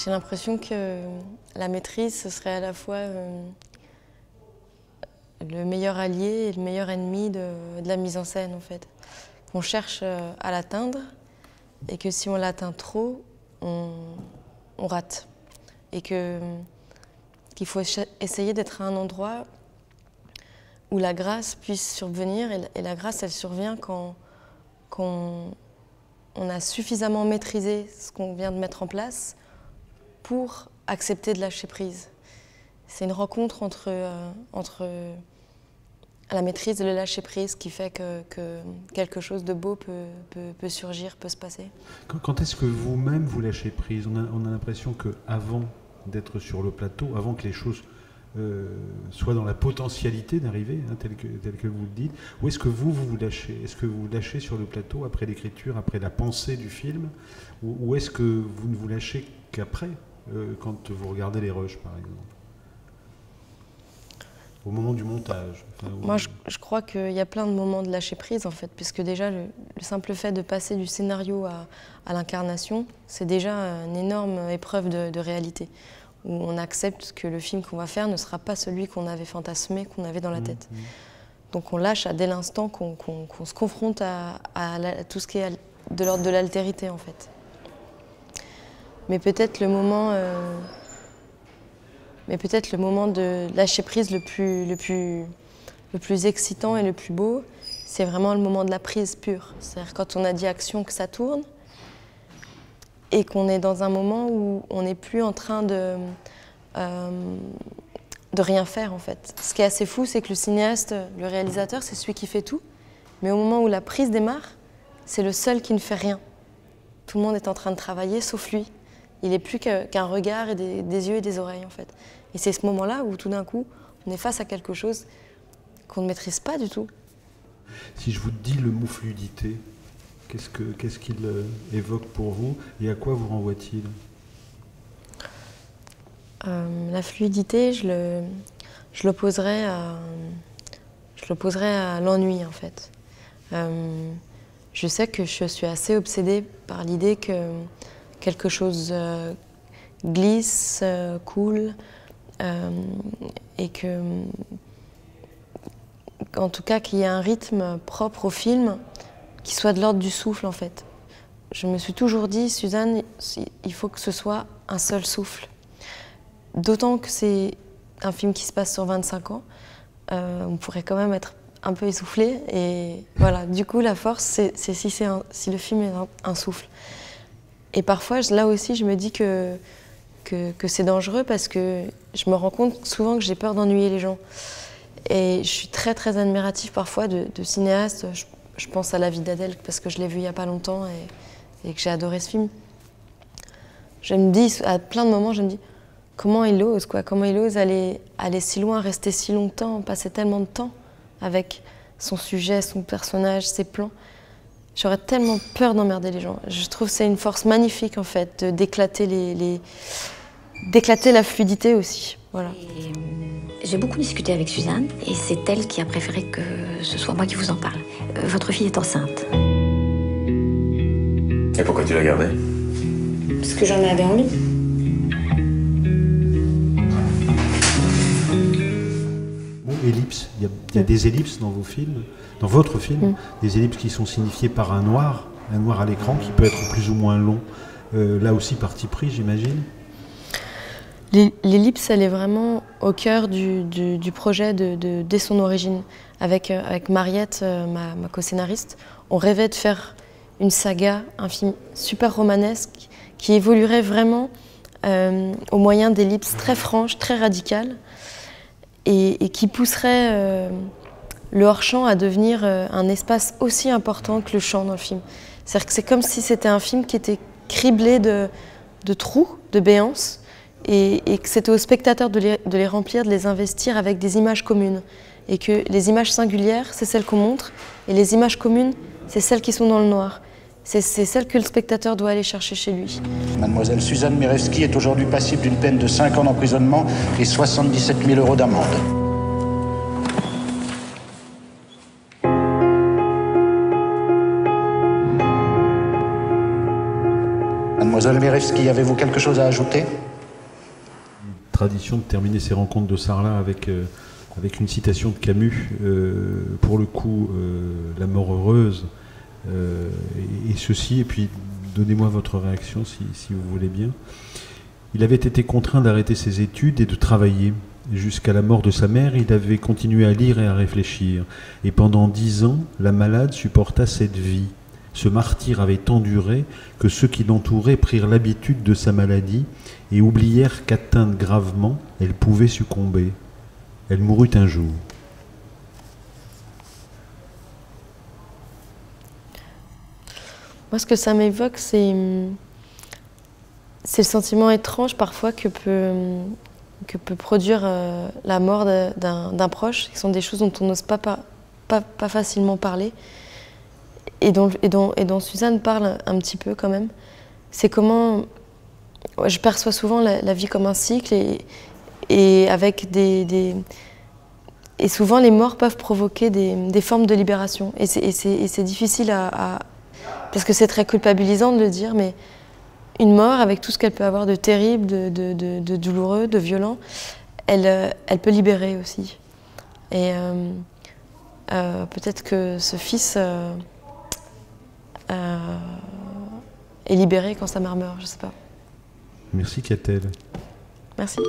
J'ai l'impression que la maîtrise, ce serait à la fois le meilleur allié et le meilleur ennemi de la mise en scène, en fait. On cherche à l'atteindre et que si on l'atteint trop, on rate. Et qu'il faut essayer d'être à un endroit où la grâce puisse survenir. Et la grâce, elle survient quand on a suffisamment maîtrisé ce qu'on vient de mettre en place pour accepter de lâcher prise. C'est une rencontre entre la maîtrise et le lâcher prise qui fait que quelque chose de beau peut surgir, peut se passer. Quand est-ce que vous-même vous lâchez prise? On a l'impression qu'avant d'être sur le plateau, avant que les choses soient dans la potentialité d'arriver, hein, tel que vous le dites, ou est-ce que vous lâchez? Est-ce que vous lâchez sur le plateau après l'écriture, après la pensée du film, ou est-ce que vous ne vous lâchez qu'après, quand vous regardez les rushs, par exemple? Au moment du montage. Enfin, Moi, je crois qu'il y a plein de moments de lâcher prise, en fait, puisque déjà, le simple fait de passer du scénario à l'incarnation, c'est déjà une énorme épreuve de réalité, où on accepte que le film qu'on va faire ne sera pas celui qu'on avait fantasmé, qu'on avait dans la tête. Donc on lâche dès l'instant qu'on se confronte à tout ce qui est de l'ordre de l'altérité, en fait. Mais peut-être le moment de lâcher prise le plus excitant et le plus beau, c'est vraiment le moment de la prise pure. C'est-à-dire quand on a dit action, que ça tourne, et qu'on est dans un moment où on n'est plus en train de rien faire, en fait. Ce qui est assez fou, c'est que le cinéaste, le réalisateur, c'est celui qui fait tout, mais au moment où la prise démarre, c'est le seul qui ne fait rien. Tout le monde est en train de travailler, sauf lui. Il n'est plus qu'un regard et des yeux et des oreilles, en fait. Et c'est ce moment-là où, tout d'un coup, on est face à quelque chose qu'on ne maîtrise pas du tout. Si je vous dis le mot fluidité, qu'est-ce qu'il évoque pour vous et à quoi vous renvoie-t-il? La fluidité, je l'opposerais à l'ennui, en fait. Je sais que je suis assez obsédée par l'idée que quelque chose glisse, coule, et en tout cas qu'il y ait un rythme propre au film qui soit de l'ordre du souffle, en fait. Je me suis toujours dit, Suzanne, il faut que ce soit un seul souffle. D'autant que c'est un film qui se passe sur 25 ans, on pourrait quand même être un peu essoufflé, et voilà, du coup la force, c'est si le film est un souffle. Et parfois, là aussi, je me dis que c'est dangereux parce que je me rends compte souvent que j'ai peur d'ennuyer les gens. Et je suis très, très admirative parfois de cinéastes. Je pense à La vie d'Adèle parce que je l'ai vu il n'y a pas longtemps et que j'ai adoré ce film. Je me dis, à plein de moments, je me dis, comment il ose, quoi, comment il ose aller si loin, rester si longtemps, passer tellement de temps avec son sujet, son personnage, ses plans. J'aurais tellement peur d'emmerder les gens. Je trouve que c'est une force magnifique, en fait, d'éclater d'éclater la fluidité aussi. Voilà. J'ai beaucoup discuté avec Suzanne et c'est elle qui a préféré que ce soit moi qui vous en parle. Votre fille est enceinte. Et pourquoi tu l'as gardée? Parce que j'en avais envie. Bon, ellipse, il y a des ellipses dans vos films, dans votre film, des ellipses qui sont signifiées par un noir à l'écran qui peut être plus ou moins long. Là aussi, parti pris, j'imagine. L'ellipse, elle est vraiment au cœur du projet dès son origine. Avec Mariette, ma co-scénariste, on rêvait de faire une saga, un film super romanesque qui évoluerait vraiment au moyen d'ellipses très franches, très radicales et qui pousserait le hors-champ à devenir un espace aussi important que le champ dans le film. C'est-à-dire que c'est comme si c'était un film qui était criblé de trous, de béances, et que c'était aux spectateurs de les remplir, de les investir avec des images communes. Et que les images singulières, c'est celles qu'on montre, et les images communes, c'est celles qui sont dans le noir. C'est celles que le spectateur doit aller chercher chez lui. Mademoiselle Suzanne Mirewski est aujourd'hui passible d'une peine de 5 ans d'emprisonnement et 77 000 € d'amende. Mademoiselle Merevski, avez-vous quelque chose à ajouter? Tradition de terminer ces rencontres de Sarlat avec une citation de Camus, pour le coup, La mort heureuse, et ceci, et puis donnez-moi votre réaction si vous voulez bien. Il avait été contraint d'arrêter ses études et de travailler. Jusqu'à la mort de sa mère, il avait continué à lire et à réfléchir. Et pendant 10 ans, la malade supporta cette vie. Ce martyre avait tant duré que ceux qui l'entouraient prirent l'habitude de sa maladie et oublièrent qu'atteinte gravement, elle pouvait succomber. Elle mourut un jour. Moi, ce que ça m'évoque, c'est le sentiment étrange parfois que peut produire la mort d'un proche, qui sont des choses dont on n'ose pas facilement parler, et dont Suzanne parle un petit peu quand même. C'est comment je perçois souvent la vie comme un cycle, et avec et souvent les morts peuvent provoquer des formes de libération. Et c'est difficile parce que c'est très culpabilisant de le dire, mais une mort, avec tout ce qu'elle peut avoir de terrible, de douloureux, de violent, elle peut libérer aussi. Et peut-être que ce fils est libéré quand sa mère meurt, je ne sais pas. Merci, Catel. Merci.